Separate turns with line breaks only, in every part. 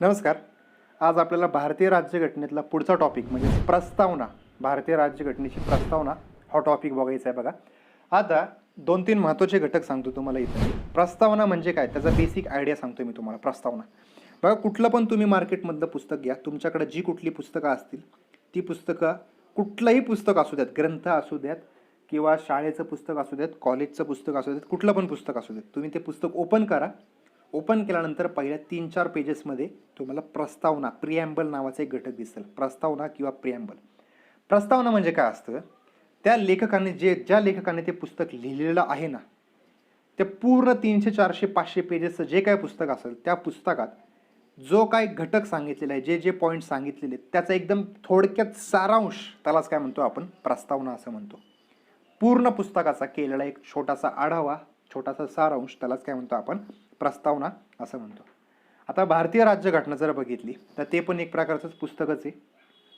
नमस्कार. आज आपल्याला भारतीय राज्यघटनेतला पुढचा टॉपिक म्हणजे प्रस्तावना, भारतीय राज्यघटनेची प्रस्तावना हा टॉपिक बघायचा आहे बघा. आता 2-3 महत्त्वाचे घटक सांगतो तुम्हाला इथे. प्रस्तावना म्हणजे काय त्याचा बेसिक आयडिया सांगतो मी तुम्हाला. प्रस्तावना बघा, कुठलं पण तुम्ही मार्केटमधलं पुस्तक घ्या, तुमच्याकडे जी कुठली पुस्तकं असतील ती पुस्तकं, कुठलंही पुस्तक असू द्यात, ग्रंथ असू द्यात किंवा शाळेचं पुस्तक असू द्यात, कॉलेजचं पुस्तक असू द्यात, कुठलं पण पुस्तक असू द्यात, तुम्ही ते पुस्तक ओपन करा. ओपन केल्यानंतर पहिल्या 3-4 पेजेसमध्ये तुम्हाला प्रस्तावना, प्रिॲम्बल नावाचा एक घटक दिसेल. प्रस्तावना किंवा प्रिॲम्बल. प्रस्तावना म्हणजे काय असतं, त्या लेखकाने ज्या लेखकाने ते पुस्तक लिहिलेलं आहे ना, ते पूर्ण 300, 400, 500 पेजेसचं जे काय पुस्तक असेल त्या पुस्तकात जो काय घटक सांगितलेला आहे, जे जे पॉईंट सांगितलेले आहेत, त्याचा एकदम थोडक्यात सारांश, त्यालाच काय म्हणतो आपण, प्रस्तावना असं म्हणतो. पूर्ण पुस्तकाचा केलेला एक छोटासा आढावा, छोटासा सारांश, त्यालाच काय म्हणतो आपण, प्रस्तावना असं म्हणतो. आता भारतीय राज्यघटना जर बघितली तर ते पण एक प्रकारचंच पुस्तकच आहे.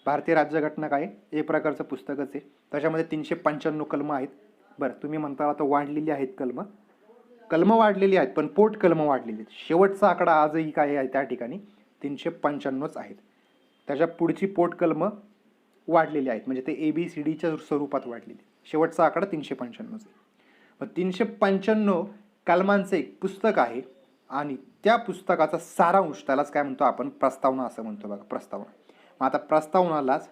भारतीय राज्यघटना काय एक प्रकारचं पुस्तकच आहे. त्याच्यामध्ये 395 कलमं आहेत. बरं, तुम्ही म्हणता आता वाढलेली आहेत कलमं वाढलेली आहेत, पण पोट कलमं वाढलेली आहेत. शेवटचा आकडा आजही काय आहे त्या ठिकाणी 395च आहेत. त्याच्या पुढची पोट कलमं वाढलेली आहेत, म्हणजे ते ABCDच्या स्वरूपात वाढलेली. शेवटचा आकडा 395 आहे. मग 395 कलमांचं एक पुस्तक आहे आणि त्या पुस्तकाचा सारांश, त्यालाच काय म्हणतो आपण, प्रस्तावना असं म्हणतो बघा. प्रस्तावना. मग आता प्रस्तावनालाच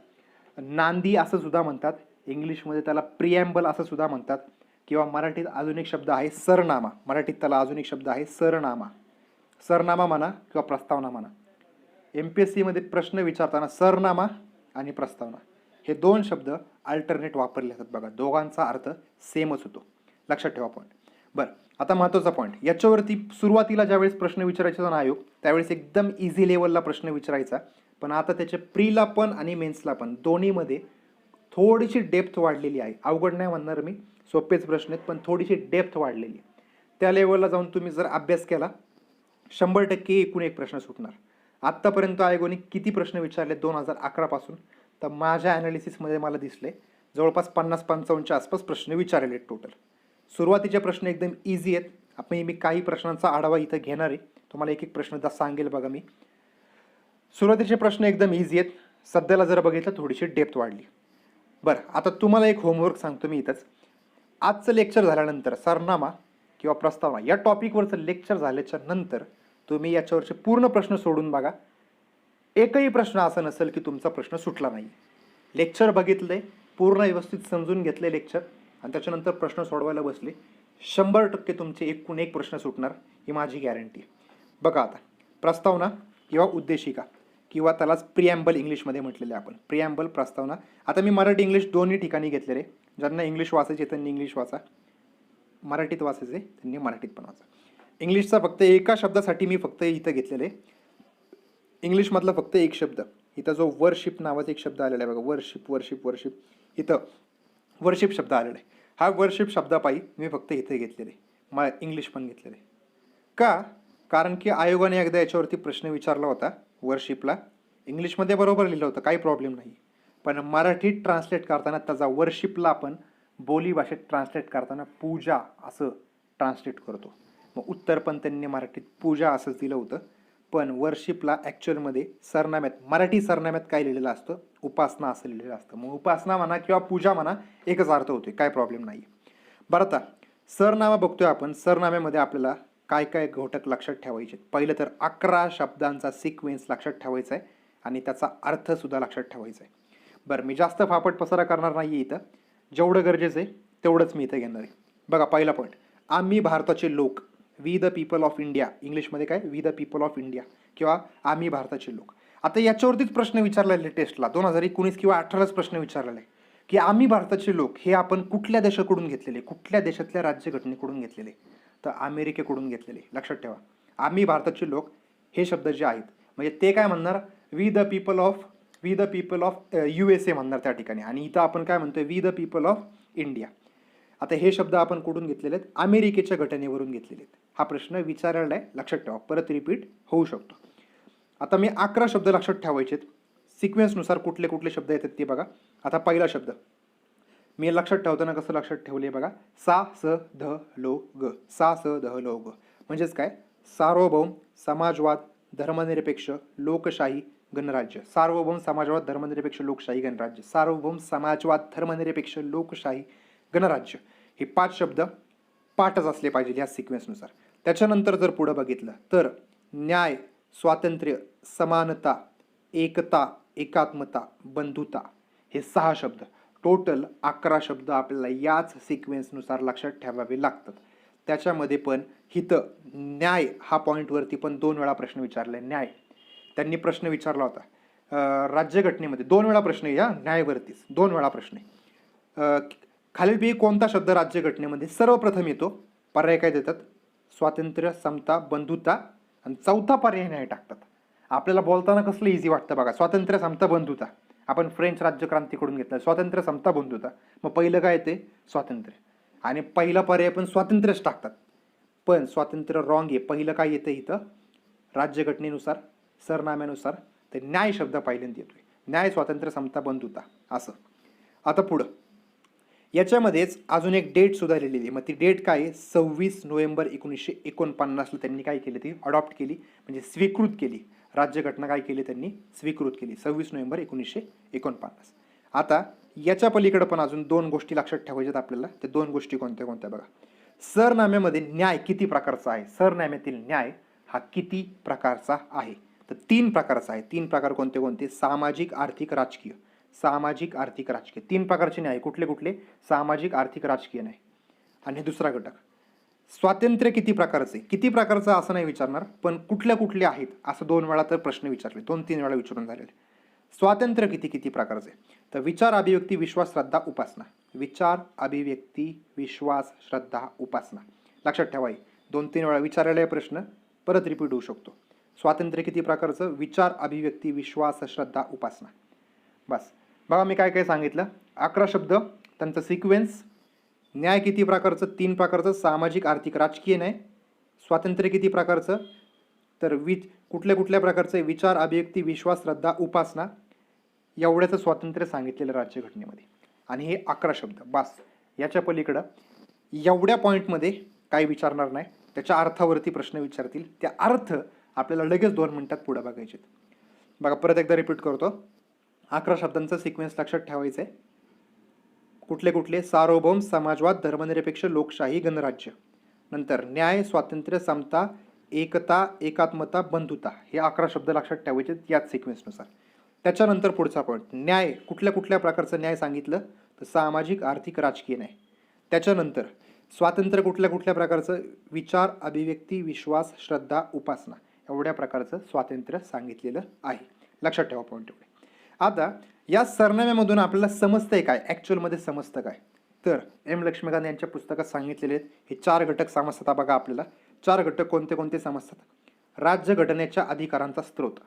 नांदी असं सुद्धा म्हणतात, इंग्लिशमध्ये त्याला प्रिॲम्बल असं सुद्धा म्हणतात, किंवा मराठीत अजून एक शब्द आहे सरनामा. मराठीत त्याला अजून एक शब्द आहे सरनामा. सरनामा म्हणा किंवा प्रस्तावना म्हणा. MPSCमध्ये प्रश्न विचारताना सरनामा आणि प्रस्तावना हे 2 शब्द अल्टरनेट वापरले जातात बघा. दोघांचा अर्थ सेमच होतो. लक्षात ठेवा पॉईंट. बरं, आता महत्त्वाचा पॉईंट, याच्यावरती सुरुवातीला ज्यावेळेस प्रश्न विचारायचा ना आयोग, त्यावेळेस एकदम इझी लेवलला प्रश्न विचारायचा, पण आता त्याच्या प्रीला पण आणि मेन्सला पण दोन्हीमध्ये थोडीशी डेप्थ वाढलेली आहे. अवघड नाही म्हणणार मी, सोपेच प्रश्न आहेत, पण थोडीशी डेप्थ वाढलेली आहे. त्या लेवलला जाऊन तुम्ही जर अभ्यास केला, 100% एकूण एक प्रश्न सुटणार. आत्तापर्यंत आयोगाने किती प्रश्न विचारले 2011 पासून, तर माझ्या ॲनालिसिसमध्ये मला दिसले जवळपास 50-55च्या आसपास प्रश्न विचारले टोटल. सुरुवातीचे प्रश्न एकदम इझी आहेत. मी काही प्रश्नांचा आढावा इथं घेणार आहे, तुम्हाला एक एक प्रश्न सांगेल बघा मी. सुरुवातीचे प्रश्न एकदम इझी आहेत. सध्याला जर बघितलं थोडीशी डेप्थ वाढली. बरं, आता तुम्हाला एक होमवर्क सांगतो मी इथंच. आजचं लेक्चर झाल्यानंतर सरनामा किंवा प्रस्तावना या टॉपिकवरचं लेक्चर झाल्याच्या नंतर तुम्ही याच्यावरचे पूर्ण प्रश्न सोडून बघा. एकही प्रश्न असा नसेल की तुमचा प्रश्न सुटला नाही. लेक्चर बघितले, पूर्ण व्यवस्थित समजून घेतले लेक्चर, आणि त्याच्यानंतर प्रश्न सोडवायला बसले, 100% तुमचे एकूण एक प्रश्न सुटणार, ही माझी गॅरंटी. बघा आता, प्रस्तावना किंवा उद्देशिका किंवा त्यालाच प्रिॲम्बल इंग्लिशमध्ये म्हटलेले आपण. प्रिॲम्बल, प्रस्तावना. आता मी मराठी इंग्लिश दोन्ही ठिकाणी घेतलेले. ज्यांना इंग्लिश वाचायचे त्यांनी इंग्लिश वाचा, मराठीत वाचायचे त्यांनी मराठीत पण वाचा. इंग्लिशचा फक्त एका शब्दासाठी मी फक्त इथं घेतलेले, इंग्लिशमधला फक्त एक शब्द इथं, जो वर्शिप नावाचा एक शब्द आलेला आहे बघा. वर्शिप इथं वर्शिप शब्द आलेला आहे. हा वर्शिप शब्दापायी मी फक्त इथे घेतलेले, इंग्लिश पण घेतलेले. का? कारण की आयोगाने एकदा याच्यावरती प्रश्न विचारला होता. वर्शिपला इंग्लिशमध्ये बरोबर लिहिलं होतं, काही प्रॉब्लेम नाही, पण मराठीत ट्रान्सलेट करताना त्याचा वर्शिपला आपण बोली भाषेत ट्रान्सलेट करताना पूजा असं ट्रान्सलेट करतो. मग उत्तर पण त्यांनी मराठीत पूजा असंच दिलं होतं, पण वर्शिपला ॲक्च्युअलमध्ये सरनाम्यात, मराठी सरनाम्यात काय लिहिलेलं असतं, उपासना असं लिहिलेलं असतं. मग उपासना म्हणा किंवा पूजा म्हणा एकच अर्थ होते, काय प्रॉब्लेम नाही. बरं, आता सरनामा बघतोय आपण. सरनाम्यामध्ये आपल्याला काय काय घटक लक्षात ठेवायचे. पहिलं तर 11 शब्दांचा सिक्वेन्स लक्षात ठेवायचा आहे आणि त्याचा अर्थसुद्धा लक्षात ठेवायचा आहे. बरं, मी जास्त फापट पसारा करणार नाही इथं, जेवढं गरजेचं आहे तेवढंच मी इथं घेणार आहे. बघा, पहिला पॉईंट, आम्ही भारताचे लोक, we the people of India. इंग्लिशमध्ये काय, we the people of India किंवा आम्ही भारताचे लोक. आता याच्यावरतीच प्रश्न विचारलेले टेस्टला 2019 किंवा 18च प्रश्न विचारलेला आहे की आम्ही भारताचे लोक हे आपण कुठल्या देशाकडून घेतलेले, कुठल्या देशातल्या राज्यघटनेकडून घेतलेले, तर अमेरिकेकडून घेतलेले. लक्षात ठेवा, आम्ही भारताचे लोक हे शब्द जे आहेत, म्हणजे ते काय म्हणणार, we the people of USA म्हणणार त्या ठिकाणी, आणि इथं आपण काय म्हणतोय, we the people of India. आता हे शब्द आपण कुठून घेतलेले आहेत, अमेरिकेच्या घटनेवरून घेतलेले आहेत. हा प्रश्न विचारलेला आहे, लक्षात ठेवा, परत रिपीट होऊ शकतो. आता मी 11 शब्द लक्षात ठेवायचे आहेत. सिक्वेन्सनुसार कुठले कुठले शब्द येतात ते बघा. आता पहिला शब्द मी लक्षात ठेवताना कसं लक्षात ठेवले बघा, सा स ध लो ग. सा स ध लो ग म्हणजेच काय, सार्वभौम, समाजवाद, धर्मनिरपेक्ष लोकशाही गणराज्य. सार्वभौम समाजवाद धर्मनिरपेक्ष लोकशाही गणराज्य. सार्वभौम समाजवाद धर्मनिरपेक्ष लोकशाही गणराज्य. हे 5 शब्द पाठच असले पाहिजे या सिक्वेन्सनुसार. त्याच्यानंतर जर पुढं बघितलं तर न्याय, स्वातंत्र्य, समानता, एकता, एकात्मता, बंधुता हे 6 शब्द, टोटल 11 शब्द आपल्याला याच सिक्वेन्सनुसार लक्षात ठेवावे लागतात. त्याच्यामध्ये पण हिथं न्याय हा पॉईंटवरती पण 2 वेळा प्रश्न विचारला. न्याय त्यांनी प्रश्न विचारला होता राज्यघटनेमध्ये, 2 वेळा प्रश्न या न्यायवरतीच 2 वेळा प्रश्न आहे. खालीलपैकी कोणता शब्द राज्यघटनेमध्ये सर्वप्रथम येतो? पर्याय काय देतात? स्वातंत्र्य, समता, बंधुता आणि चौथा पर्याय न्याय टाकतात. आपल्याला बोलताना कसलं इझी वाटतं बघा. स्वातंत्र्य, समता, बंधुता आपण फ्रेंच राज्यक्रांतीकडून घेतलं. स्वातंत्र्य, समता, बंधुता. मग पहिलं काय येते? स्वातंत्र्य. आणि पहिला पर्याय पण स्वातंत्र्यच टाकतात. पण स्वातंत्र्य रॉंग आहे. पहिलं काय येतं इथं राज्यघटनेनुसार सरनाम्यानुसार? तर न्याय शब्द पहिल्यांदा येतोय. न्याय, स्वातंत्र्य, समता, बंधुता असं. आता पुढं याच्यामध्येच अजून एक डेट सुद्धा लिहिलेली आहे. मग ती डेट काय आहे? 26 नोव्हेंबर 1949ला त्यांनी काय केली? ती अडॉप्ट केली, म्हणजे स्वीकृत केली. राज्यघटना काय केली? त्यांनी स्वीकृत केली 26 नोव्हेंबर 1949. आता याच्या पलीकडे पण अजून 2 गोष्टी लक्षात ठेवायच्यात आपल्याला. ते 2 गोष्टी कोणत्या कोणत्या बघा. सरनाम्यामध्ये न्याय किती प्रकारचा आहे? सरनाम्यातील न्याय हा किती प्रकारचा आहे? तर 3 प्रकारचा आहे. 3 प्रकार कोणते कोणते? सामाजिक, आर्थिक, राजकीय. सामाजिक, आर्थिक, राजकीय 3 प्रकारचे न्याय. कुठले कुठले? सामाजिक, आर्थिक, राजकीय न्याय. आणि दुसरा घटक स्वातंत्र्य किती प्रकारचे? किती प्रकारचं असं नाही विचारणार, पण कुठल्या कुठले आहेत असं 2 वेळा तर प्रश्न विचारले, 2-3 वेळा विचारून झालेले. स्वातंत्र्य किती प्रकारचे? तर विचार, अभिव्यक्ती, विश्वास, श्रद्धा, उपासना. विचार, अभिव्यक्ती, विश्वास, श्रद्धा, उपासना. लक्षात ठेवा, 2-3 वेळा विचारलेला प्रश्न परत रिपीट होऊ शकतो. स्वातंत्र्य किती प्रकारचं? विचार, अभिव्यक्ती, विश्वास, श्रद्धा, उपासना. बस बघा मी काय काय सांगितलं. 11 शब्द, त्यांचं सिक्वेन्स. न्याय किती प्रकारचं? 3 प्रकारचं. सामाजिक, आर्थिक, राजकीय न्याय. स्वातंत्र्य किती प्रकारचं? तर कुठल्या कुठल्या प्रकारचे? विचार, अभिव्यक्ती, विश्वास, श्रद्धा, उपासना. एवढ्याचं स्वातंत्र्य सांगितलेलं राज्यघटनेमध्ये. आणि हे 11 शब्द बस. याच्या पलीकडं एवढ्या पॉईंटमध्ये काही विचारणार नाही. त्याच्या अर्थावरती प्रश्न विचारतील. त्या अर्थ आपल्याला लगेच 2 मिनिटात पुढे बघायचे. बघा परत एकदा रिपीट करतो. 11 शब्दांचा सिक्वेन्स लक्षात ठेवायचा आहे. कुठले कुठले? सार्वभौम समाजवाद धर्मनिरपेक्ष लोकशाही गणराज्य. नंतर न्याय, स्वातंत्र्य, समता, एकता, एकात्मता, बंधुता. हे 11 शब्द लक्षात ठेवायचे याच सिक्वेन्सनुसार. त्याच्यानंतर पुढचा पॉईंट न्याय. कुठल्या कुठल्या प्रकारचं न्याय सांगितलं? तर सामाजिक, आर्थिक, राजकीय न्याय. त्याच्यानंतर स्वातंत्र्य कुठल्या कुठल्या प्रकारचं? विचार, अभिव्यक्ती, विश्वास, श्रद्धा, उपासना. एवढ्या प्रकारचं स्वातंत्र्य सांगितलेलं आहे. लक्षात ठेवा पॉईंट एवढे. आता या सरनाम्यामधून आपल्याला समजतंय काय? ॲक्च्युअलमध्ये समजतं काय? तर एम लक्ष्मीकांत यांच्या पुस्तकात सांगितलेले आहेत हे 4 घटक समजतात बघा आपल्याला. 4 घटक कोणते कोणते समजतात? राज्यघटनेच्या अधिकारांचा स्रोत.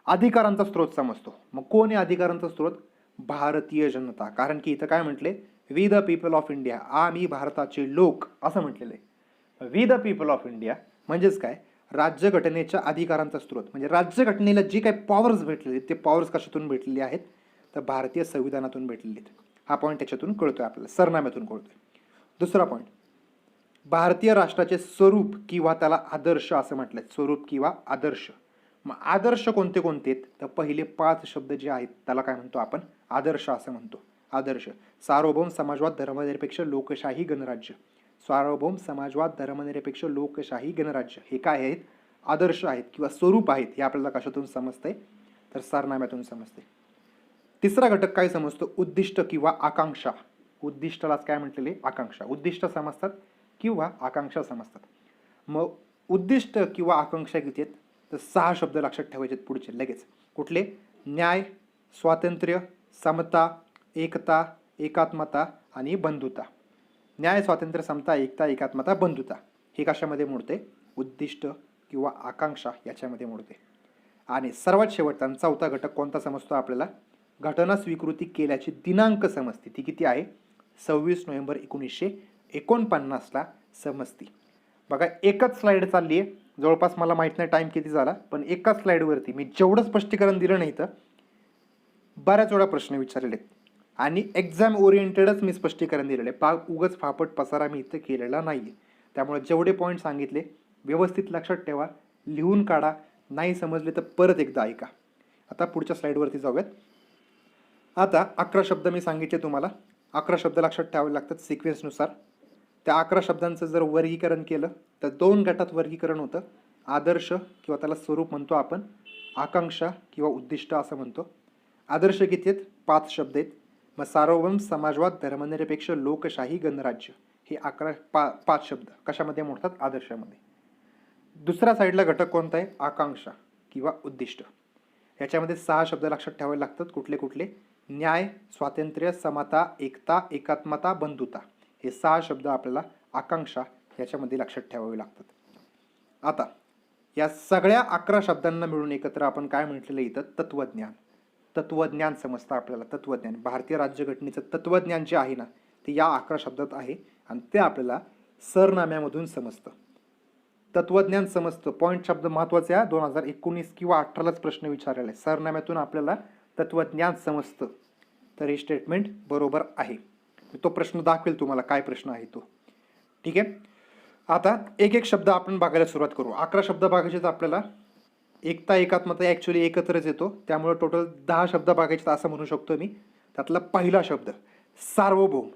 अधिकारांचा स्रोत समजतो. मग कोण आहे अधिकारांचा स्रोत? भारतीय जनता. कारण की इथं काय म्हटले? We the people of India. आम्ही भारताचे लोक असं म्हटलेलं आहे. We the people of India म्हणजेच काय? राज्यघटनेच्या अधिकारांचा स्रोत. म्हणजे राज्यघटनेला जे काही पॉवर्स भेटलेले ते पॉवर्स कशातून भेटलेले आहेत? तर भारतीय संविधानातून भेटलेले आहेत. हा पॉईंट त्याच्यातून कळतोय आपल्याला, सरनाम्यातून कळतोय. दुसरा पॉईंट भारतीय राष्ट्राचे स्वरूप किंवा त्याला आदर्श असं म्हटलंय. स्वरूप किंवा आदर्श. मग आदर्श कोणते कोणते आहेत? तर पहिले 5 शब्द जे आहेत त्याला काय म्हणतो आपण? आदर्श असं म्हणतो. आदर्श. सार्वभौम समाजवाद धर्मनिरपेक्ष लोकशाही गणराज्य. सार्वभौम समाजवाद धर्मनिरपेक्ष लोकशाही गणराज्य हे काय आहेत? आदर्श आहेत किंवा स्वरूप आहेत. हे आपल्याला कशातून समजतंय? तर सरनाम्यातून समजते. तिसरा घटक काय समजतो? उद्दिष्ट किंवा आकांक्षा. उद्दिष्टालाच काय म्हटलेले? आकांक्षा. उद्दिष्ट समजतात किंवा आकांक्षा समजतात. मग उद्दिष्ट किंवा आकांक्षा किती आहेत? तर 6 शब्द लक्षात ठेवायचे पुढचे लगेच. कुठले? न्याय, स्वातंत्र्य, समता, एकता, एकात्मता आणि बंधुता. न्याय, स्वातंत्र्य, समता, एकता, एकात्मता, बंधुता हे कशामध्ये मोडते? उद्दिष्ट किंवा आकांक्षा याच्यामध्ये मोडते. आणि सर्वात शेवटचा 4था घटक कोणता समजतो आपल्याला? घटना स्वीकृती केल्याची दिनांक समजते. ती किती आहे? 26 नोव्हेंबर 1949ला समजते. बघा एकच स्लाइड चालली आहे. जवळपास मला माहित नाही टाइम किती झाला, पण एकाच स्लाइडवरती मी जेवढं स्पष्टीकरण दिलं नाही तर बऱ्याच वेळा प्रश्न विचारलेले आहेत आणि एक्झाम ओरिएंटेडच मी स्पष्टीकरण दिलेलं आहे. उगच फापट पसारा मी इथं केलेला नाही आहे. त्यामुळे जेवढे पॉईंट सांगितले व्यवस्थित लक्षात ठेवा, लिहून काढा. नाही समजले तर परत एकदा ऐका. आता पुढच्या स्लाईडवरती जाऊयात. आता 11 शब्द मी सांगितले तुम्हाला. 11 शब्द लक्षात ठेवावे लागतात सिक्वेन्सनुसार. त्या 11 शब्दांचं जर वर्गीकरण केलं तर 2 गटात वर्गीकरण होतं. आदर्श किंवा त्याला स्वरूप म्हणतो आपण, आकांक्षा किंवा उद्दिष्ट असं म्हणतो. आदर्श किती आहेत? 5 शब्द आहेत. मग सार्वभौम, समाजवाद, धर्मनिरपेक्ष, लोकशाही, गणराज्य हे 5 शब्द कशामध्ये मोडतात? आदर्शामध्ये. दुसऱ्या साईडला घटक कोणता आहे? आकांक्षा किंवा उद्दिष्ट. याच्यामध्ये 6 शब्द लक्षात ठेवावे लागतात. कुठले कुठले? न्याय, स्वातंत्र्य, समता, एकता, एकात्मता, बंधुता हे 6 शब्द आपल्याला आकांक्षा याच्यामध्ये लक्षात ठेवावे लागतात. आता या सगळ्या 11 शब्दांना मिळून एकत्र आपण काय म्हटलेलं इथं? तत्वज्ञान. तत्वज्ञान समजतं आपल्याला. तत्वज्ञान, भारतीय राज्यघटनेचं तत्वज्ञान जे आहे ना ते या 11 शब्दात आहे आणि ते आपल्याला सरनाम्यामधून समजतं. तत्वज्ञान समजतं. पॉईंट शब्द महत्त्वाचे आहे. 2019 किंवा 18लाच प्रश्न विचारलेला आहे. सरनाम्यातून आपल्याला तत्वज्ञान समजतं. तर हे स्टेटमेंट बरोबर आहे. तो प्रश्न दाखवेल तुम्हाला काय प्रश्न आहे तो. ठीक आहे. आता एक एक शब्द आपण बघायला सुरुवात करू. 11 शब्द बघायचे तर आपल्याला. एकता, एकात्मता ॲक्च्युली एकत्रच येतो, त्यामुळे टोटल 10 शब्द बघायचे असं म्हणू शकतो मी. त्यातला पहिला शब्द सार्वभौम.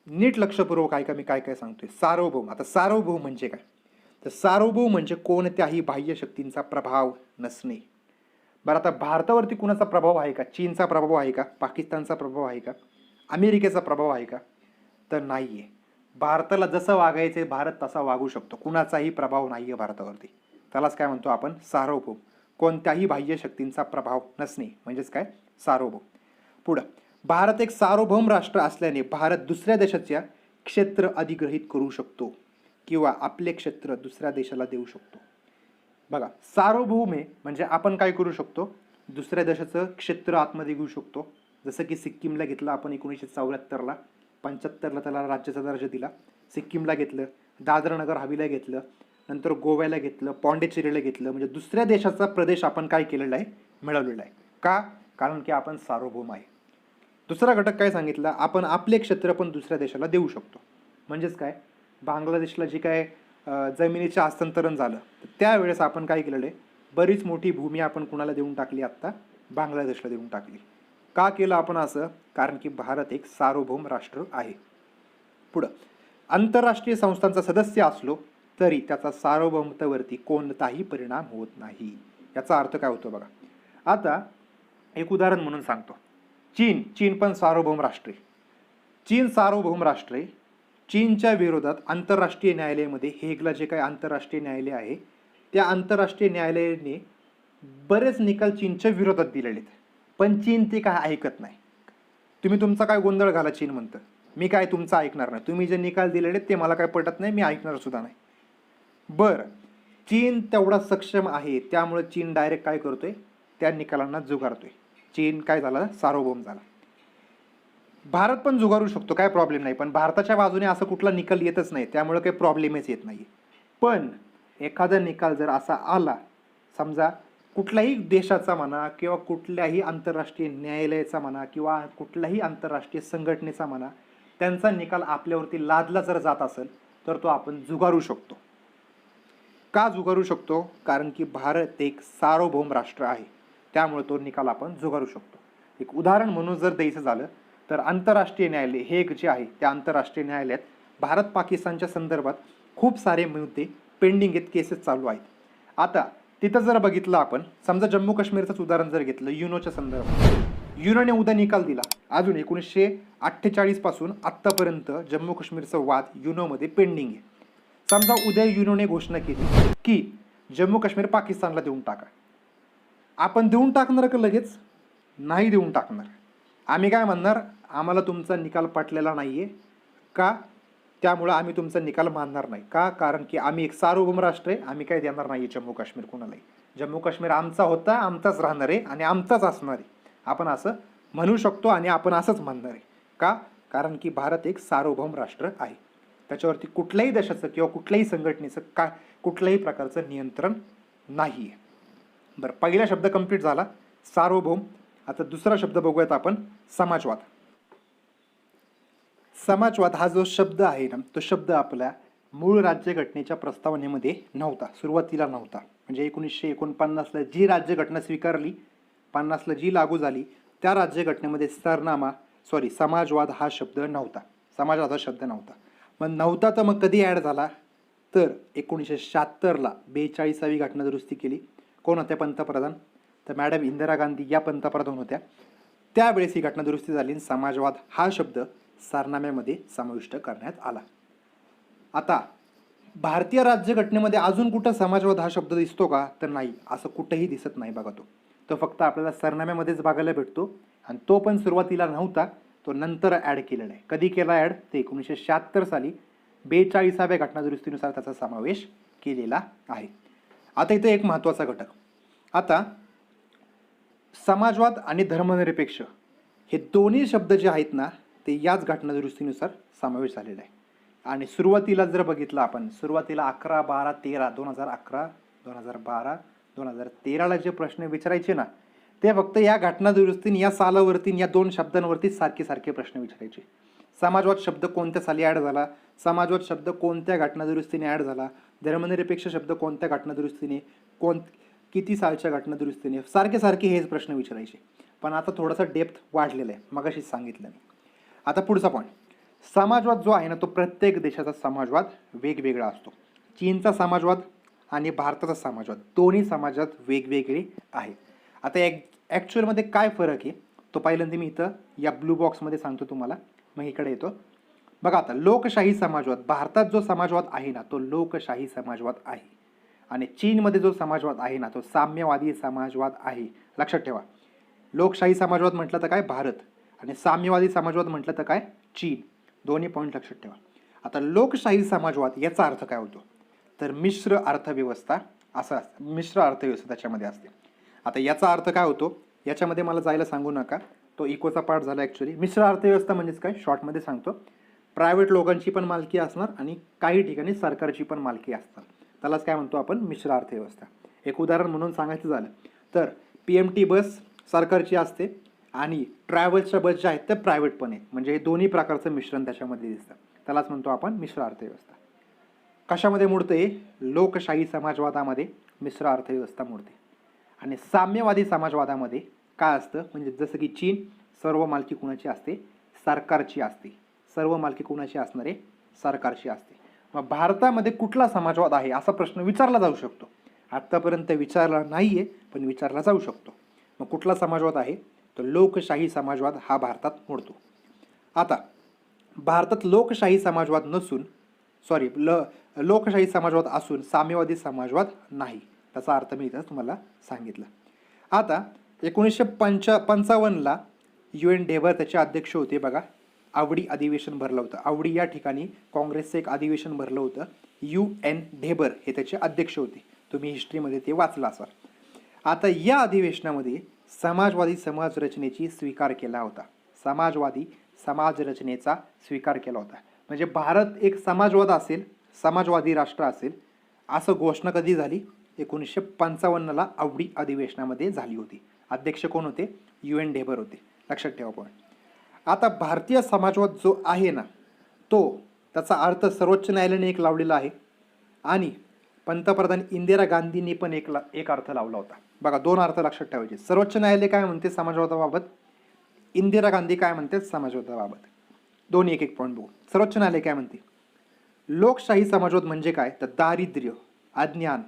नीट लक्षपूर्वक ऐका मी काय काय सांगतोय. सार्वभौम. आता सार्वभौम म्हणजे काय? तर सार्वभौम म्हणजे कोणत्याही बाह्य शक्तींचा प्रभाव नसणे. बरं, आता भारतावरती कुणाचा प्रभाव आहे का? चीनचा प्रभाव आहे का? पाकिस्तानचा प्रभाव आहे का? अमेरिकेचा प्रभाव आहे का? तर नाही आहे. भारताला जसं वागायचं भारत तसा वागू शकतो. कुणाचाही प्रभाव नाही आहे भारतावरती. त्यालाच काय म्हणतो आपण? सार्वभौम. कोणत्याही बाह्य शक्तींचा प्रभाव नसणे म्हणजेच काय? सार्वभौम. पुढं, भारत एक सार्वभौम राष्ट्र असल्याने भारत दुसऱ्या देशाच्या क्षेत्र अधिग्रहित करू शकतो किंवा आपले क्षेत्र दुसऱ्या देशाला देऊ शकतो. बघा, सार्वभौम आहे म्हणजे आपण काय करू शकतो? दुसऱ्या देशाचं क्षेत्र आतमध्ये घेऊ शकतो. जसं की सिक्कीमला घेतलं आपण 1974ला, 75ला त्याला राज्याचा दर्जा दिला. सिक्कीमला घेतलं, दादरा नगर हवेलीला घेतलं, नंतर गोव्याला घेतलं, पॉंडिचेरीला घेतलं. म्हणजे दुसऱ्या देशाचा प्रदेश आपण काय केलेला आहे? मिळवलेला आहे. का? कारण की आपण सार्वभौम आहे. दुसरा घटक काय सांगितला? आपण आपले क्षेत्र पण दुसऱ्या देशाला देऊ शकतो. म्हणजेच काय? बांगलादेशला जे काय जमिनीचे हस्तांतरण झालं तर त्यावेळेस आपण काय केलेलं आहे? बरीच मोठी भूमी आपण कुणाला देऊन टाकली? आत्ता बांगलादेशला देऊन टाकली. का केलं आपण असं? कारण की भारत एक सार्वभौम राष्ट्र आहे. पुढं, आंतरराष्ट्रीय संस्थांचा सदस्य असलो तरी त्याचा सार्वभौमतेवरती कोणताही परिणाम होत नाही. याचा अर्थ काय होतो बघा. आता एक उदाहरण म्हणून सांगतो. चीन पण सार्वभौम राष्ट्र आहे. चीन सार्वभौम राष्ट्र आहे. चीनच्या विरोधात आंतरराष्ट्रीय न्यायालयामध्ये हेगला जे काही आंतरराष्ट्रीय न्यायालय आहे त्या आंतरराष्ट्रीय न्यायालयाने बरेच निकाल चीनच्या विरोधात दिलेले आहेत. पण चीन ते काय ऐकत नाही. तुम्ही तुमचा काय गोंधळ घाला, चीन म्हणतं मी काय तुमचं ऐकणार नाही. तुम्ही जे निकाल दिलेले ते मला काय पटत नाही, मी ऐकणार सुद्धा नाही. बरं, चीन तेवढा सक्षम आहे त्यामुळे चीन डायरेक्ट काय करतोय? त्या निकालांना जुगारतोय. चीन काय झाला? सार्वभौम झाला. भारत पण जुगारू शकतो, काय प्रॉब्लेम नाही. पण भारताच्या बाजूने असं कुठला निकाल येतच नाही, त्यामुळे काही प्रॉब्लेमच येत नाही. पण एखादा निकाल जर असा आला, समजा कुठल्याही देशाचा म्हणा किंवा कुठल्याही आंतरराष्ट्रीय न्यायालयाचा म्हणा किंवा कुठल्याही आंतरराष्ट्रीय संघटनेचा म्हणा, त्यांचा निकाल आपल्यावरती लादला जर जात असेल तर तो आपण जुगारू शकतो. का जुगारू शकतो? कारण की भारत एक सार्वभौम राष्ट्र आहे, त्यामुळे तो निकाल आपण जुगारू शकतो. एक उदाहरण म्हणून जर द्यायचं झालं तर आंतरराष्ट्रीय न्यायालय हेग जे आहे त्या आंतरराष्ट्रीय न्यायालयात भारत पाकिस्तानच्या संदर्भात खूप सारे मुद्दे पेंडिंग आहेत, केसेस चालू आहेत. आता तिथं जर बघितलं आपण, समजा जम्मू काश्मीरचंच उदाहरण जर घेतलं, युनोच्या संदर्भात युनोने उद्या निकाल दिला. अजून 1948 पासून आत्तापर्यंत जम्मू काश्मीरचा वाद युनोमध्ये पेंडिंग आहे. समजा उद्या युनोने घोषणा केली की जम्मू काश्मीर पाकिस्तानला देऊन टाका. आपण देऊन टाकणार का लगेच? नाही देऊन टाकणार. आम्ही काय म्हणणार? आम्हाला तुमचा निकाल पटलेला नाही आहे का, त्यामुळं आम्ही तुमचा निकाल मानणार नाही. का? कारण की आम्ही एक सार्वभौम राष्ट्र आहे, आम्ही काय देणार नाही जम्मू काश्मीर कुणालाही. जम्मू काश्मीर आमचा होता, आमचाच राहणार आहे आणि आमचाच असणार आहे. आपण असं म्हणू शकतो आणि आपण असंच म्हणणार आहे. का? कारण की भारत एक सार्वभौम राष्ट्र आहे, त्याच्यावरती कुठल्याही देशाचं किंवा कुठल्याही संघटनेचं कुठल्याही प्रकारचं नियंत्रण नाही आहे. बरं, पहिला शब्द कंप्लीट झाला, सार्वभौम. आता दुसरा शब्द बघूयात आपण, समाजवाद. समाजवाद हा जो शब्द आहे ना, तो शब्द आपल्या मूळ राज्यघटनेच्या प्रस्तावनेमध्ये नव्हता, सुरुवातीला नव्हता. म्हणजे 1949ला जी राज्यघटना स्वीकारली, 50ला जी लागू झाली, त्या राज्यघटनेमध्ये समाजवाद हा शब्द नव्हता. समाजवाद हा शब्द नव्हता. मग नव्हता तर मग कधी ॲड झाला? तर 1976ला 42वी घटना दुरुस्ती केली. कोण होत्या पंतप्रधान? तर मॅडम इंदिरा गांधी या पंतप्रधान होत्या. त्यावेळेस ही घटना दुरुस्ती झाली आणि समाजवाद हा शब्द सारनाम्यामध्ये समाविष्ट करण्यात आला. आता भारतीय राज्यघटनेमध्ये अजून कुठं समाजवाद हा शब्द दिसतो का? तर नाही, असं कुठंही दिसत नाही बघा. तो फक्त आपल्याला सरनाम्यामध्येच बघायला भेटतो आणि तो पण सुरुवातीला नव्हता, तो नंतर ॲड केलेला आहे. कधी केला ॲड? ते 1976 साली 42व्या घटना दुरुस्तीनुसार त्याचा समावेश केलेला आहे. आता इथे एक महत्त्वाचा घटक, आता समाजवाद आणि धर्मनिरपेक्ष हे दोन्ही शब्द जे आहेत ना, ते याच घटना दुरुस्तीनुसार समावेश झालेला आहे. आणि सुरुवातीला जर बघितलं आपण, सुरुवातीला 11, 12, 13, 2011, 2012, 2013ला जे प्रश्न विचारायचे ना, ते फक्त या घटना दुरुस्तीने, या सालावरती, या दोन शब्दांवरती सारखे प्रश्न विचारायचे. समाजवाद शब्द कोणत्या साली ॲड झाला, समाजवाद शब्द कोणत्या घटना दुरुस्तीने ॲड झाला, धर्मनिरपेक्ष शब्द कोणत्या घटना दुरुस्तीने, किती सालच्या घटना दुरुस्तीने, सारखे हेच प्रश्न विचारायचे. पण आता थोडासा डेप्थ वाढलेला आहे, मगाशीच सांगितलं मी. आता पुढचा पॉईंट, समाजवाद जो आहे ना, तो प्रत्येक देशाचा समाजवाद वेगवेगळा असतो. चीनचा समाजवाद आणि भारताचा समाजवाद दोन्ही समाजात वेगवेगळे आहे. आता ॲक्च्युअलमध्ये काय फरक आहे तो पहिल्यांदा मी इथं या ब्लू बॉक्समध्ये सांगतो तुम्हाला. मग इकडे येतो बघा. आता लोकशाही समाजवाद, भारतात जो समाजवाद आहे ना, तो लोकशाही समाजवाद आहे. आणि चीनमध्ये जो समाजवाद आहे ना, तो साम्यवादी समाजवाद आहे. लक्षात ठेवा, लोकशाही समाजवाद म्हटलं तर काय? भारत. आणि साम्यवादी समाजवाद म्हटलं तर काय? चीन. दोन्ही पॉईंट लक्षात ठेवा. आता लोकशाही समाजवाद याचा अर्थ काय होतो? तर मिश्र अर्थव्यवस्था, असं असतं. मिश्र अर्थव्यवस्था त्याच्यामध्ये असते. आता याचा अर्थ काय होतो? याच्यामध्ये मला जायला सांगू नका, तो इकोचा पार्ट झाला ॲक्च्युली. मिश्र अर्थव्यवस्था म्हणजेच काय? शॉर्टमध्ये सांगतो, प्रायव्हेट लोकांची पण मालकी असणार आणि काही ठिकाणी सरकारची पण मालकी असणार. त्यालाच काय म्हणतो आपण? मिश्र अर्थव्यवस्था. एक उदाहरण म्हणून सांगायचं झालं तर PMT बस सरकारची असते आणि ट्रॅव्हल्सच्या बस ज्या आहेत त्या प्रायव्हेट पण आहेत. म्हणजे हे दोन्ही प्रकारचं मिश्रण त्याच्यामध्ये दिसतं. त्यालाच म्हणतो आपण मिश्र अर्थव्यवस्था. कशामध्ये मोडते? लोकशाही समाजवादामध्ये मिश्र अर्थव्यवस्था मोडते. आणि साम्यवादी समाजवादामध्ये काय असतं? म्हणजे जसं की चीन, सर्व मालकी कुणाची असते? सरकारची असते. सर्व मालकी कुणाची असणार आहे? सरकारची असते. मग भारतामध्ये कुठला समाजवाद आहे असा प्रश्न विचारला जाऊ शकतो. आत्तापर्यंत विचारला नाही आहे, पण विचारला जाऊ शकतो. मग कुठला समाजवाद आहे? तर लोकशाही समाजवाद हा भारतात मोडतो. आता भारतात लोकशाही समाजवाद नसून लोकशाही समाजवाद असून साम्यवादी समाजवाद नाही. त्याचा अर्थ मी इथं तुम्हाला सांगितलं. आता 1955ला UN ढेबर त्याचे अध्यक्ष होते बघा. आवडी अधिवेशन भरलं होतं. आवडी या ठिकाणी काँग्रेसचं एक अधिवेशन भरलं होतं. UN ढेबर हे त्याचे अध्यक्ष होते. तुम्ही हिस्ट्रीमध्ये ते वाचलं असाल. आता या अधिवेशनामध्ये समाजवादी समाजरचनेची स्वीकार केला होता. समाजवादी समाजरचनेचा स्वीकार केला होता. म्हणजे भारत एक समाजवाद असेल, समाजवादी राष्ट्र असेल, असं घोषणा कधी झाली? 1955ला आवडी अधिवेशनामध्ये झाली होती. अध्यक्ष कोण होते? UN ढेबर होते. लक्षात ठेवा पॉईंट. आता भारतीय समाजवाद जो आहे ना, तो त्याचा अर्थ सर्वोच्च न्यायालयाने एक लावलेला आहे आणि पंतप्रधान इंदिरा गांधींनी पण एक अर्थ लावला होता. बघा, दोन अर्थ लक्षात ठेवायचे. सर्वोच्च न्यायालय काय म्हणते समाजवादाबाबत, इंदिरा गांधी काय म्हणते समाजवादाबाबत. दोन्ही एक पॉईंट बघू. सर्वोच्च न्यायालय काय म्हणते? लोकशाही समाजवाद म्हणजे काय? तर दारिद्र्य, अज्ञान,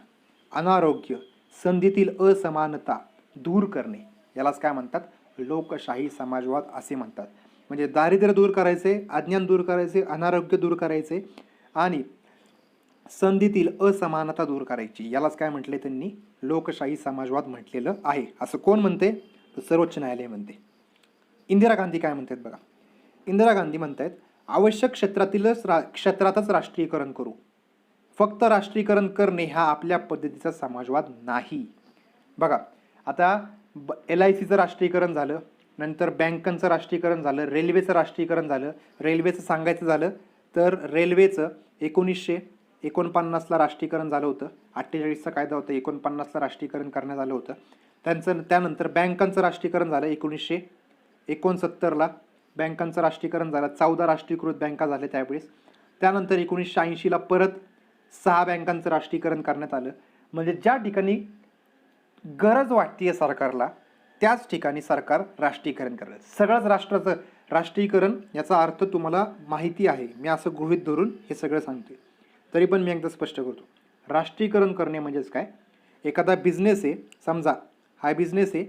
अनारोग्य, संधीतील असमानता दूर करणे, यालाच काय म्हणतात? लोकशाही समाजवाद असे म्हणतात. म्हणजे दारिद्र्य दूर करायचे, अज्ञान दूर करायचे, अनारोग्य दूर करायचे आणि संधीतील असमानता दूर करायची, यालाच काय म्हटले त्यांनी? लोकशाही समाजवाद म्हटलेलं आहे. असं कोण म्हणते? तर सर्वोच्च न्यायालय म्हणते. इंदिरा गांधी काय म्हणतात बघा. इंदिरा गांधी म्हणतात आवश्यक क्षेत्रातच राष्ट्रीयकरण करू. फक्त राष्ट्रीयकरण करणे हा आपल्या पद्धतीचा समाजवाद नाही. बघा, आता LICचं राष्ट्रीयकरण झालं, नंतर बँकांचं राष्ट्रीयकरण झालं, रेल्वेचं राष्ट्रीयकरण झालं. रेल्वेचं सांगायचं झालं तर रेल्वेचं 1949ला राष्ट्रीयकरण झालं होतं. 48चा कायदा होता, 49ला राष्ट्रीयकरण करण्यात आलं होतं. त्यानंतर बँकांचं राष्ट्रीयकरण झालं 1969ला. बँकांचं राष्ट्रीयकरण झालं, 14 राष्ट्रीयकृत बँका झाल्या त्यावेळेस. त्यानंतर 1980ला परत 6 बँकांचं राष्ट्रीयकरण करण्यात आलं. म्हणजे ज्या ठिकाणी गरज वाटते सरकारला त्याच ठिकाणी सरकार राष्ट्रीयकरण करेल. सगळंच राष्ट्राचं राष्ट्रीयकरण याचा अर्थ तुम्हाला माहिती आहे, मी असं गृहीत धरून हे सगळं सांगते, तरी पण मी एकदा स्पष्ट करतो. राष्ट्रीयकरण करणे म्हणजेच काय, एखादा बिझनेस आहे, समजा हा बिझनेस आहे,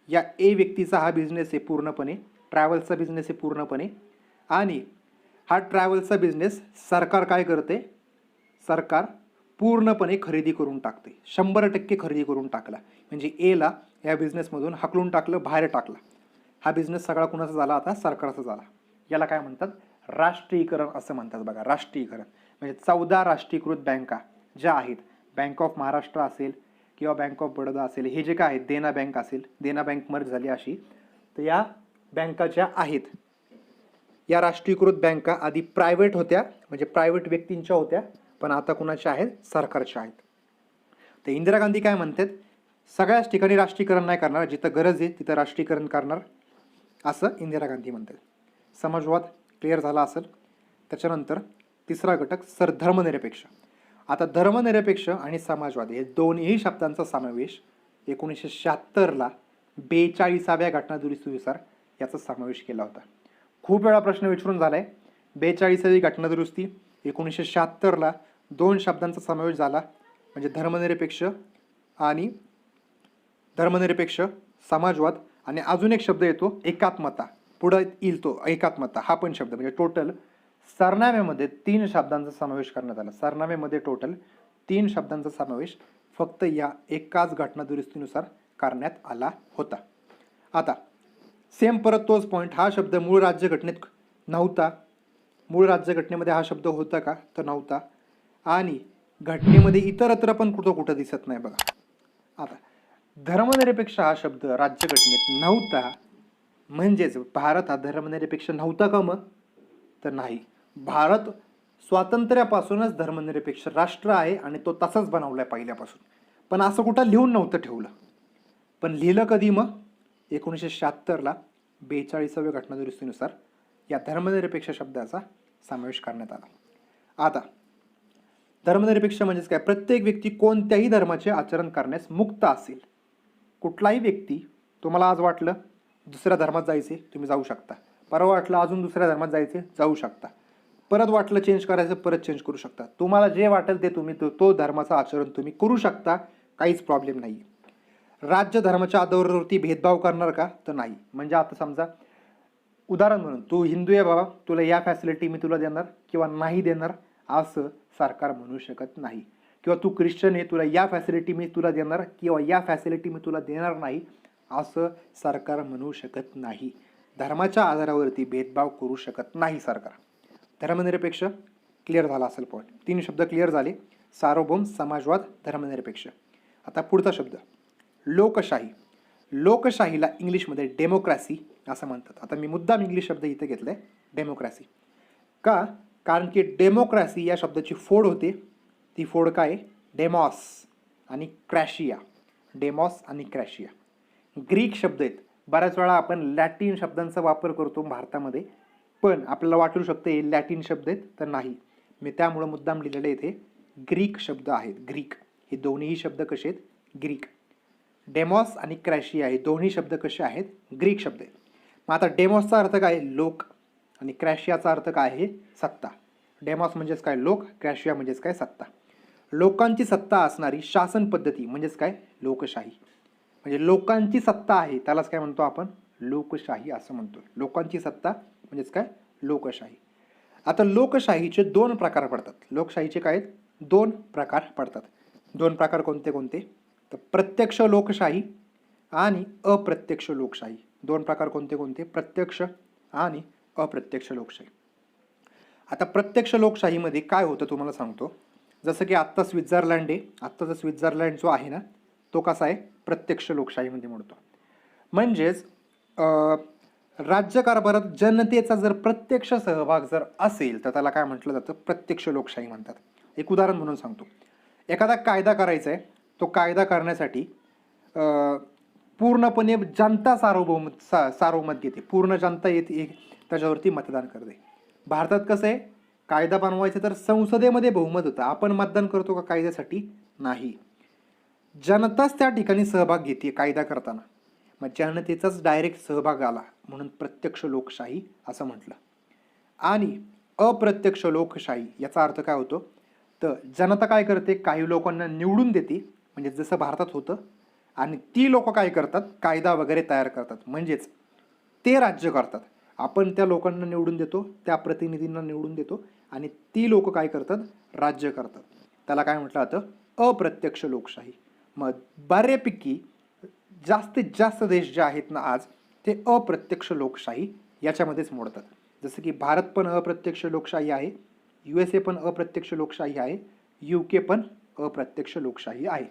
या ए व्यक्तीचा हा बिझनेस आहे पूर्णपणे, ट्रॅव्हल्सचा बिझनेस आहे पूर्णपणे, आणि हा ट्रॅव्हल्सचा बिझनेस सरकार काय करते, सरकार पूर्णपणे खरेदी करून टाकते, 100% खरेदी करून टाकला. म्हणजे एला या बिझनेसमधून हाकलून टाकलं, बाहेर टाकलं. हा बिझनेस सगळा कुणाचा झाला, आता सरकारचा झाला. याला काय म्हणतात, राष्ट्रीयकरण असं म्हणतात बघा. राष्ट्रीयकरण म्हणजे 14 राष्ट्रीयकृत बँका ज्या आहेत, बँक ऑफ महाराष्ट्र असेल किंवा बँक ऑफ बडोदा असेल, हे जे काय आहेत, देना बँक असेल, देना बँक मर्ज झाली अशी, तर या बँका ज्या आहेत, या राष्ट्रीयकृत बँका आधी प्रायव्हेट होत्या, म्हणजे प्रायव्हेट व्यक्तींच्या होत्या, पण आता कुणाच्या आहेत, सरकारच्या आहेत. तर इंदिरा गांधी काय म्हणतात, सगळ्याच ठिकाणी राष्ट्रीयकरण नाही करणार, जिथं गरज आहे तिथं राष्ट्रीयकरण करणार, असं इंदिरा गांधी म्हणतात. समाजवाद क्लिअर झाला असेल. त्याच्यानंतर तिसरा घटक धर्मनिरपेक्ष. आता धर्मनिरपेक्ष आणि समाजवाद हे दोन्ही शब्दांचा समावेश 1976ला 42व्या घटनादुरुस्तीनुसार याचा समावेश केला होता. खूप वेळा प्रश्न विचारून झालाय. 42वी घटनादुरुस्ती 1976ला 2 शब्दांचा समावेश झाला, म्हणजे धर्मनिरपेक्ष, समाजवाद, आणि अजून एक शब्द येतो एकात्मता, पुढं येईल तो एकात्मता, हा पण शब्द. म्हणजे टोटल सरनाम्यामध्ये 3 शब्दांचा समावेश करण्यात आला. सरनाम्यामध्ये टोटल 3 शब्दांचा समावेश फक्त या एकाच घटनादुरुस्तीनुसार करण्यात आला होता. आता सेम परत तोच पॉईंट, हा शब्द मूळ राज्यघटनेत नव्हता. मूळ राज्यघटनेमध्ये हा शब्द होता का, तर नव्हता. आणि घटनेमध्ये इतरत्र पण कुठं दिसत नाही बघा. आता धर्मनिरपेक्ष हा शब्द राज्यघटनेत नव्हता, म्हणजेच भारत हा धर्मनिरपेक्ष नव्हता का मग, तर नाही. भारत स्वातंत्र्यापासूनच धर्मनिरपेक्ष राष्ट्र आहे आणि तो तसाच बनवलाय पहिल्यापासून. पण असं कुठं लिहून नव्हतं ठेवलं, पण लिहिलं कधी, मग 1976ला 42व्या घटनादुरुस्तीनुसार या धर्मनिरपेक्ष शब्दाचा समावेश करण्यात आला. आता धर्मनिरपेक्ष म्हणजेच काय, प्रत्येक व्यक्ती कोणत्याही धर्माचे आचरण करण्यास मुक्त असेल. कुठलाही व्यक्ती, तुम्हाला आज वाटलं दुसऱ्या धर्मात जायचे, तुम्ही जाऊ शकता. परवा वाटलं अजून दुसऱ्या धर्मात जायचे, जाऊ शकता. परत वाटलं चेंज करायचं, परत चेंज करू शकता. तुम्हाला जे वाटेल ते तुम्ही तो धर्माचं आचरण तुम्ही करू शकता, काहीच प्रॉब्लेम नाही. राज्य धर्माच्या आधारावरती भेदभाव करणार का, तर नाही. म्हणजे आता समजा उदाहरण म्हणून, तू हिंदू आहे बाबा, तुला या फॅसिलिटी मी तुला देणार किंवा नाही देणार, असं सरकार म्हणू शकत नाही. किंवा तू ख्रिश्चन आहे, तुला या फॅसिलिटी मी तुला देणार किंवा या फॅसिलिटी मी तुला देणार नाही, असं सरकार म्हणू शकत नाही. धर्माच्या आधारावरती भेदभाव करू शकत नाही सरकार. धर्मनिरपेक्ष क्लिअर झाला असेल पॉईंट. 3 शब्द क्लिअर झाले, सार्वभौम, समाजवाद, धर्मनिरपेक्ष. आता पुढचा शब्द लोकशाही. लोकशाहीला इंग्लिशमध्ये डेमोक्रॅसी असं म्हणतात. आता मी मुद्दाम इंग्लिश शब्द इथे घेतलाय, डेमोक्रॅसी. का, कारण की डेमोक्रॅसी या शब्दाची फोड होते. ती फोड काय, डेमॉस आणि क्रॅशिया. डेमॉस आणि क्रॅशिया ग्रीक शब्द आहेत. बऱ्याच वेळा आपण लॅटिन शब्दांचा वापर करतो भारतामध्ये, पण आपल्याला वाटू शकतं हे लॅटिन शब्द आहेत, तर नाही. मी त्यामुळं मुद्दाम लिहिलेले इथे ग्रीक शब्द आहेत. ग्रीक हे दोन्ही शब्द कसे आहेत, ग्रीक. डेमॉस आणि क्रॅशिया हे दोन्ही शब्द कसे आहेत, ग्रीक शब्द आहेत. मग आता डेमॉसचा अर्थ काय, लोक, आणि क्रॅशियाचा अर्थ काय आहे, सत्ता. डेमॉस म्हणजेच काय, लोक, क्रॅशिया म्हणजेच काय, सत्ता. लोकांची सत्ता असणारी शासन पद्धती म्हणजेच काय, लोकशाही. म्हणजे लोकांची सत्ता आहे त्यालाच काय म्हणतो आपण, लोकशाही असं म्हणतो. लोकांची सत्ता म्हणजेच काय, लोकशाही. आता लोकशाहीचे 2 प्रकार पडतात. लोकशाहीचे काय, 2 प्रकार पडतात. 2 प्रकार कोणते कोणते, तर प्रत्यक्ष लोकशाही आणि अप्रत्यक्ष लोकशाही. 2 प्रकार कोणते कोणते, प्रत्यक्ष आणि अप्रत्यक्ष लोकशाही. आता प्रत्यक्ष लोकशाहीमध्ये काय होतं तुम्हाला सांगतो. जसं की आत्ता स्वित्झर्लंड आहे, आत्ताचा स्वित्झर्लंड जो आहे ना, तो कसा आहे, प्रत्यक्ष लोकशाहीमध्ये मोडतो. म्हणजेच राज्यकारभारात जनतेचा जर प्रत्यक्ष सहभाग जर असेल तर त्याला काय म्हटलं जातं, प्रत्यक्ष लोकशाही म्हणतात. एक उदाहरण म्हणून सांगतो. एखादा कायदा करायचा आहे, तो कायदा करण्यासाठी पूर्णपणे जनता सार्वमत घेते. पूर्ण जनता येते, त्याच्यावरती मतदान करते. भारतात कसं आहे, कायदा बनवायचं तर संसदेमध्ये बहुमत होतं. आपण मतदान करतो का कायद्यासाठी, नाही. जनताच त्या ठिकाणी सहभाग घेते कायदा करताना, मग जनतेचाच डायरेक्ट सहभाग आला म्हणून प्रत्यक्ष लोकशाही असं म्हटलं. आणि अप्रत्यक्ष लोकशाही याचा अर्थ काय होतो, तर जनता काय करते, काही लोकांना निवडून देते म्हणजे जसं भारतात होतं, आणि ती लोक काय करतात, कायदा वगैरे तयार करतात, म्हणजेच ते राज्य करतात. आपण त्या लोकांना निवडून देतो, त्या प्रतिनिधींना निवडून देतो, आणि ती लोक काय करतात, राज्य करतात. त्याला काय म्हटलं जातं, अप्रत्यक्ष लोकशाही. मग बऱ्यापैकी जास्तीत जास्त देश जे आहेत ना आज, ते अप्रत्यक्ष लोकशाही याच्यामध्येच मोडतात. जसं की भारत पण अप्रत्यक्ष लोकशाही आहे, USA पण अप्रत्यक्ष लोकशाही आहे, UK पण अप्रत्यक्ष लोकशाही आहे.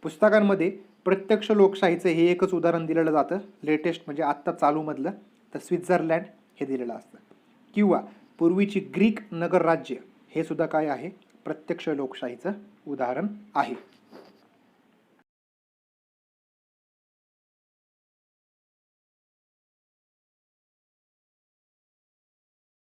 पुस्तकांमध्ये प्रत्यक्ष लोकशाहीचं हे एकच उदाहरण दिलेलं जातं, लेटेस्ट म्हणजे आत्ता चालूमधलं, तर स्वित्झर्लंड हे दिलेलं असतं. किंवा पूर्वीची ग्रीक नगर राज्य हे सुद्धा काय आहे, प्रत्यक्ष लोकशाहीचं उदाहरण आहे.